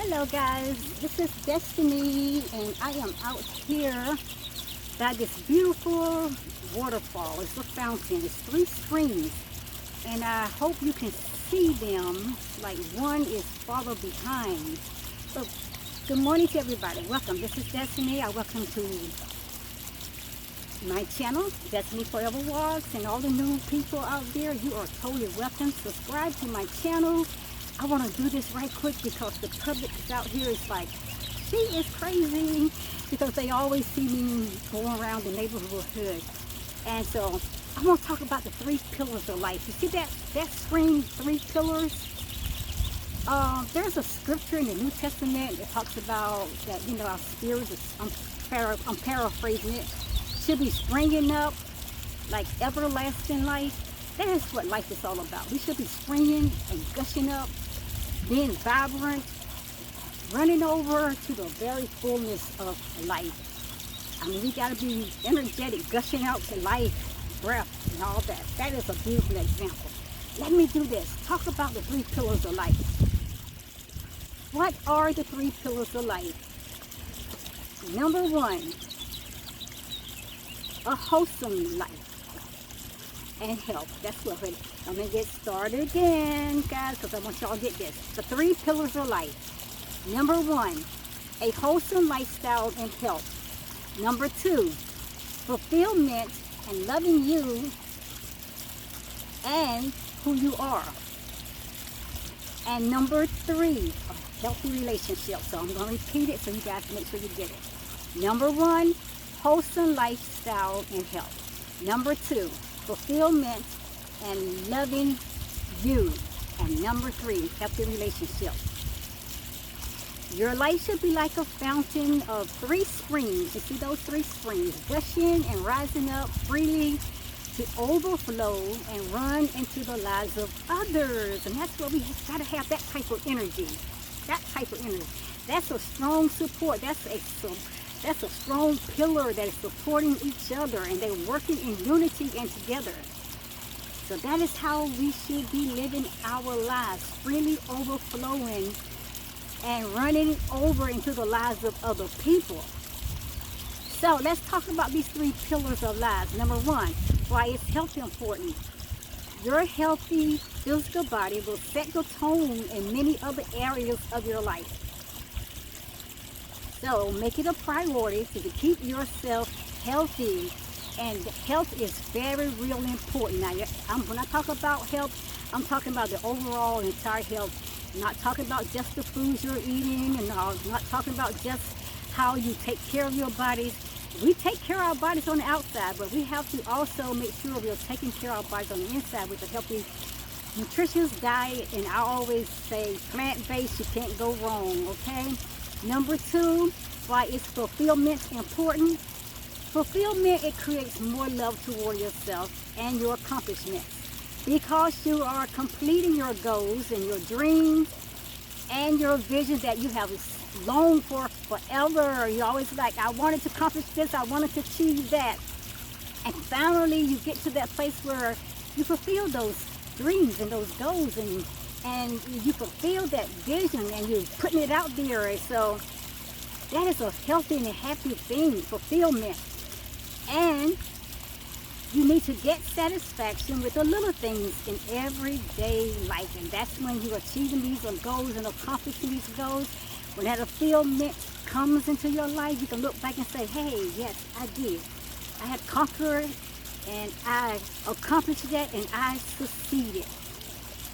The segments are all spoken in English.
Hello guys, this is Destiny and I am out here by this beautiful waterfall. It's a fountain. It's three springs and I hope you can see them like one is farther behind. So good morning to everybody. Welcome. This is Destiny. I welcome to my channel, Destiny Forever Walks, and all the new people out there, you are totally welcome. Subscribe to my channel. I want to do this right quick because the public out here is like, she is crazy, because they always see me going around the neighborhood. And so I want to talk about the three pillars of life. You see that screen, three pillars? There's a scripture in the New Testament that talks about that, our spirits, I'm paraphrasing it, should be springing up like everlasting life. That is what life is all about. We should be springing and gushing up, being vibrant, running over to the very fullness of life. I mean, we got to be energetic, gushing out to life, breath, and all that. That is a beautiful example. Let me do this. Talk about the three pillars of life. What are the three pillars of life? Number one, a wholesome life and health. That's what I'm going to get started again, guys, because I want y'all to get this. The three pillars of life. Number one, a wholesome lifestyle and health. Number two, fulfillment and loving you and who you are. And number three, a healthy relationship. So I'm going to repeat it so you guys make sure you get it. Number one, wholesome lifestyle and health. Number two, fulfillment and loving you. And number three, healthy relationship. Your life should be like a fountain of three springs. You see those three springs, gushing and rising up freely to overflow and run into the lives of others. And that's what we got to have, that type of energy. That type of energy. That's a strong support. That's a strong pillar that is supporting each other, and they're working in unity and together. So that is how we should be living our lives, freely overflowing and running over into the lives of other people. So let's talk about these three pillars of lives. Number one, why is health important? Your healthy physical body will set the tone in many other areas of your life. So make it a priority to keep yourself healthy, and health is very, really important. Now, when I talk about health, I'm talking about the overall entire health. I'm not talking about just the foods you're eating, and I'm not talking about just how you take care of your bodies. We take care of our bodies on the outside, but we have to also make sure we're taking care of our bodies on the inside with a healthy, nutritious diet. And I always say plant-based, you can't go wrong, okay? Number two, why is fulfillment important? Fulfillment, it creates more love toward yourself and your accomplishments, because you are completing your goals and your dreams and your vision that you have longed for forever. You're always like, I wanted to accomplish this, I wanted to achieve that. And finally, you get to that place where you fulfill those dreams and those goals, and you fulfill that vision, and you're putting it out there. So that is a healthy and a happy thing, fulfillment. And you need to get satisfaction with the little things in everyday life, and that's when you're achieving these goals and accomplishing these goals. When that fulfillment comes into your life, you can look back and say, hey, yes, I did. I had conquered, and I accomplished that, and I succeeded.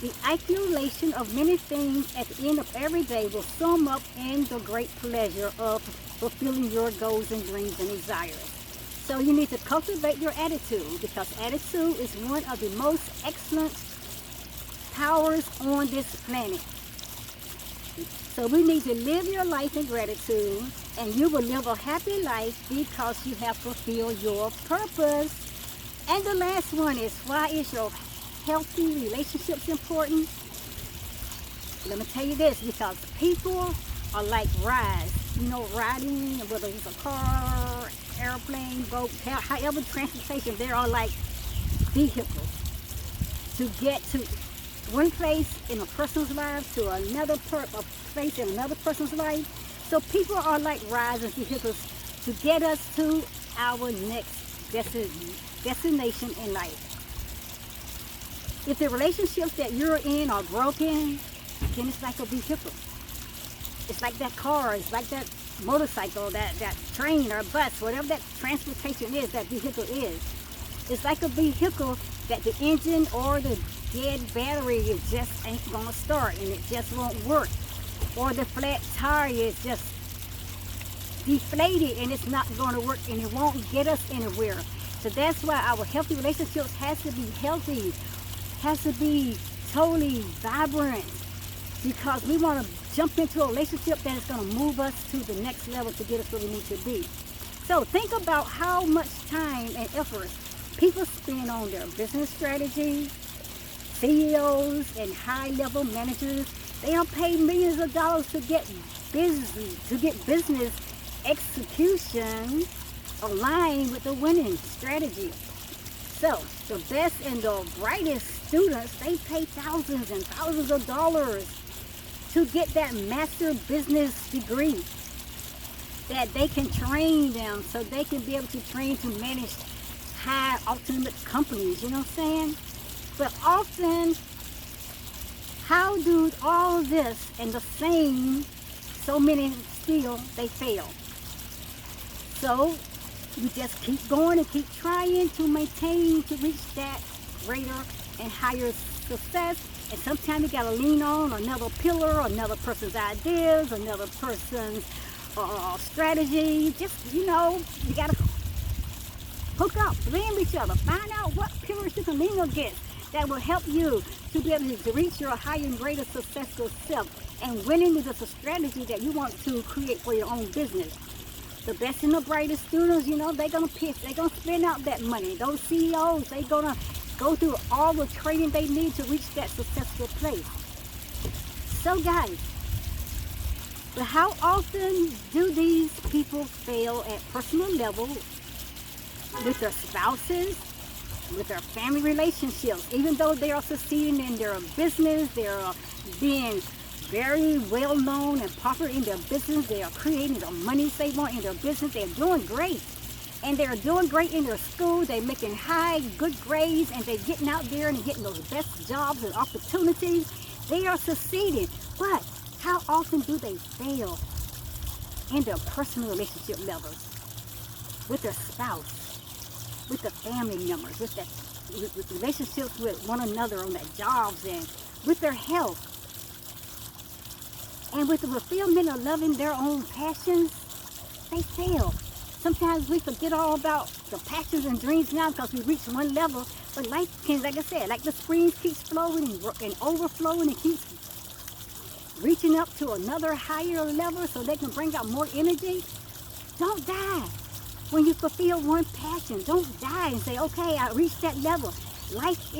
The accumulation of many things at the end of every day will sum up in the great pleasure of fulfilling your goals and dreams and desires. So you need to cultivate your attitude, because attitude is one of the most excellent powers on this planet. So we need to live your life in gratitude, and you will live a happy life because you have fulfilled your purpose. And the last one is, why is your healthy relationships important? Let me tell you this, because people are like rides. Riding, whether it's a car, airplane, boat, however transportation, they are like vehicles to get to one place in a person's life to another place in another person's life. So people are like rides and vehicles to get us to our next destination in life. If the relationships that you're in are broken, then it's like a vehicle. It's like that car, it's like that motorcycle, that train or bus, whatever that transportation is, that vehicle is. It's like a vehicle that the engine or the dead battery it just ain't gonna start and it just won't work. Or the flat tire is just deflated and it's not gonna work and it won't get us anywhere. So that's why our healthy relationships has to be healthy, has to be totally vibrant, because we want to jump into a relationship that is going to move us to the next level to get us where we need to be. So think about how much time and effort people spend on their business strategy. CEOs and high-level managers, they don't pay millions of dollars to get business execution aligned with the winning strategy. So the best and the brightest students, they pay thousands and thousands of dollars to get that master business degree, that they can train them so they can be able to train to manage high ultimate companies, you know what I'm saying? But often, how do all this and the same, so many still, they fail? So you just keep going and keep trying to maintain, to reach that greater and higher success. And sometimes you gotta lean on another pillar, another person's ideas, another person's strategy. Just, you gotta hook up, blend each other, find out what pillars you can lean against that will help you to be able to reach your higher and greater successful self. And winning is just a strategy that you want to create for your own business. The best and the brightest students, they're gonna pitch, they're gonna spend out that money. Those CEOs, they're gonna go through all the training they need to reach that successful place. So guys, but how often do these people fail at personal level with their spouses, with their family relationships? Even though they are succeeding in their business, they're being very well known and popular in their business, they are creating the monies they want in their business, they're doing great. And they're doing great in their school, they're making good grades, and they're getting out there and getting those best jobs and opportunities. They are succeeding. But how often do they fail in their personal relationship levels? With their spouse, with their family members, with relationships with one another on their jobs, and with their health. And with the fulfillment of loving their own passions, they fail. Sometimes we forget all about the passions and dreams now because we reach one level. But life can, like I said, like the springs keeps flowing and overflowing and keeps reaching up to another higher level so they can bring out more energy. Don't die when you fulfill one passion. Don't die and say, okay, I reached that level. Life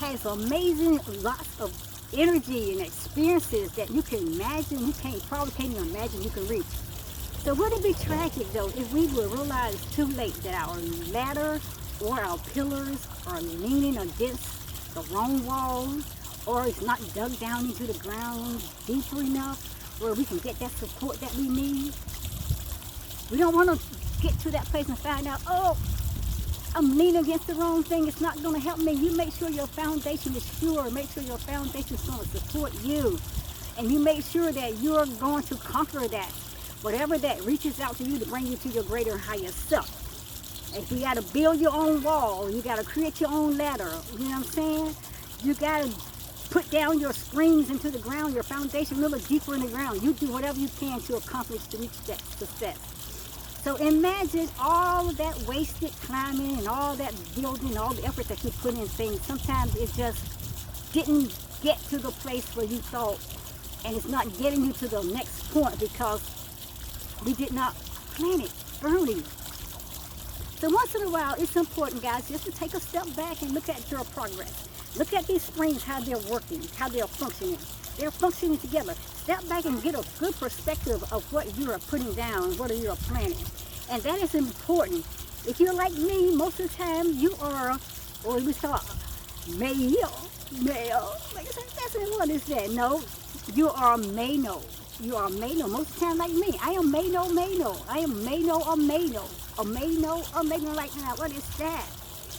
has amazing lots of energy and experiences that you can imagine, probably can't even imagine you can reach. So would it be tragic though if we would realize too late that our ladder or our pillars are leaning against the wrong walls, or it's not dug down into the ground deeper enough where we can get that support that we need? We don't want to get to that place and find out, oh, I'm leaning against the wrong thing, it's not going to help me. You make sure your foundation is sure, make sure your foundation is going to support you, and you make sure that you're going to conquer that, whatever that reaches out to you to bring you to your greater and higher self. If you got to build your own wall, you got to create your own ladder, you know what I'm saying? You got to put down your springs into the ground, your foundation a little deeper in the ground. You do whatever you can to accomplish, to reach that success. So imagine all of that wasted climbing and all that building, all the effort that you put in things. Sometimes it just didn't get to the place where you thought, and it's not getting you to the next point because we did not plan it firmly. So once in a while, it's important, guys, just to take a step back and look at your progress. Look at these springs, how they're working, how they're functioning. They're functioning together. Step back and get a good perspective of what you are putting down, what you are planning. And that is important. If you're like me, most of the time you are, or we start male, Mayo. Like I said, Destiny, what is that? No, you are Mano. You are Mano. Most of the time, like me, I am Mano, Mano. I am Mano or Mano. A Mano or Mano right now. What is that?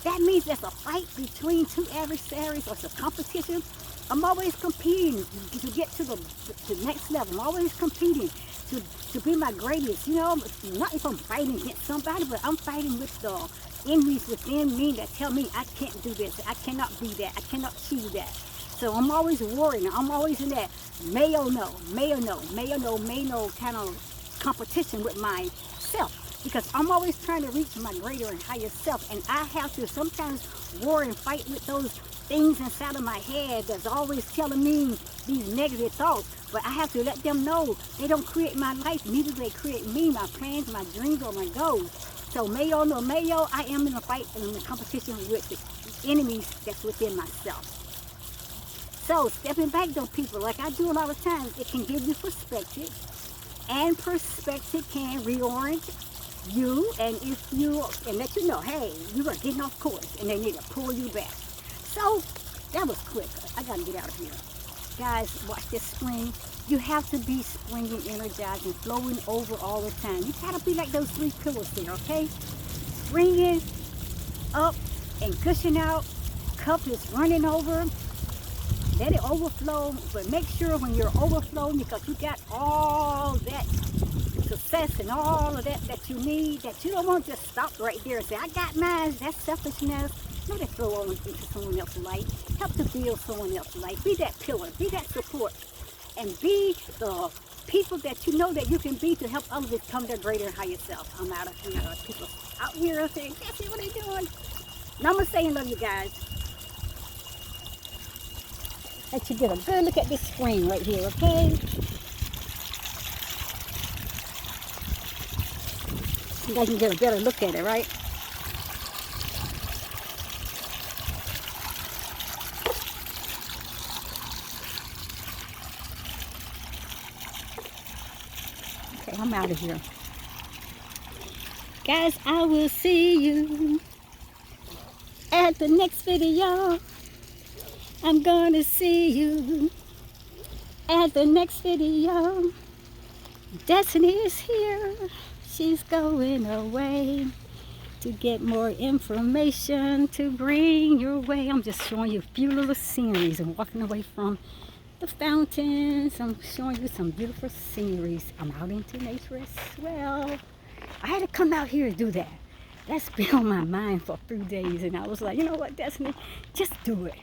That means there's a fight between two adversaries or it's a competition. I'm always competing to get to the next level. I'm always competing to be my greatest. You know, not if I'm fighting against somebody, but I'm fighting with the enemies within me that tell me I can't do this, I cannot be that, I cannot achieve that. So I'm always worrying. I'm always in that may or no, may or no, may or no, may no kind of competition with myself. Because I'm always trying to reach my greater and higher self. And I have to sometimes war and fight with those things inside of my head that's always telling me these negative thoughts. But I have to let them know they don't create my life, neither do they create me, my plans, my dreams, or my goals. So mayo no mayo, I am in a fight and in a competition with the enemies that's within myself. So stepping back though, people, like I do a lot of times, it can give you perspective. And perspective can reorient you, and if you, and let you know, hey, you are getting off course and they need to pull you back. So that was quick. I gotta get out of here. Guys, watch this spring. You have to be springing, energized, and flowing over all the time. You gotta be like those 3 pillars there, okay? Springing up and gushing out. Cup is running over. Let it overflow, but make sure when you're overflowing, because you got all that success and all of that you need, that you don't want to just stop right there and say, I got mine. That's selfishness. Let it flow on into someone else's life. Help to build someone else's life. Be that pillar. Be that support. And be the people that you know that you can be to help others become their greater and higher self. I'm out of here. People out here saying, Cassie, what are you doing? Namaste and love you guys. Let you get a good look at this screen right here, okay? You guys can get a better look at it, right? Okay, I'm out of here. Guys, I will see you at the next video. I'm gonna see you at the next video. Destiny is here. She's going away to get more information to bring your way. I'm just showing you a few little sceneries and walking away from the fountains. I'm showing you some beautiful sceneries. I'm out into nature as well. I had to come out here to do that. That's been on my mind for a few days, and I was like, you know what, Destiny, just do it.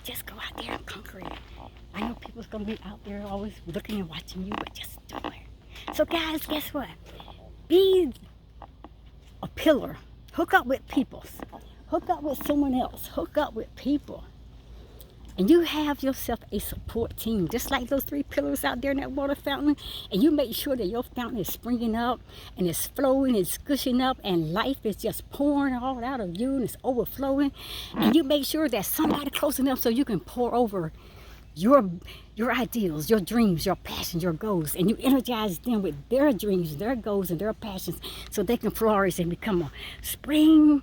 Just go out there and conquer it. I know people's gonna be out there always looking and watching you, but just do it. So guys, guess what? Be a pillar. Hook up with people. Hook up with someone else. Hook up with people. And you have yourself a support team, just like those 3 pillars out there in that water fountain. And you make sure that your fountain is springing up and it's flowing, it's gushing up, and life is just pouring all out of you and it's overflowing. And you make sure that somebody close enough so you can pour over your ideals, your dreams, your passions, your goals, and you energize them with their dreams, their goals, and their passions, so they can flourish and become a spring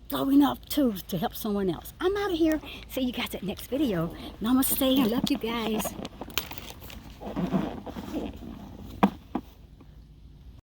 flowing up too to help someone else. I'm out of here. See you guys at next video. Namaste. I love you guys.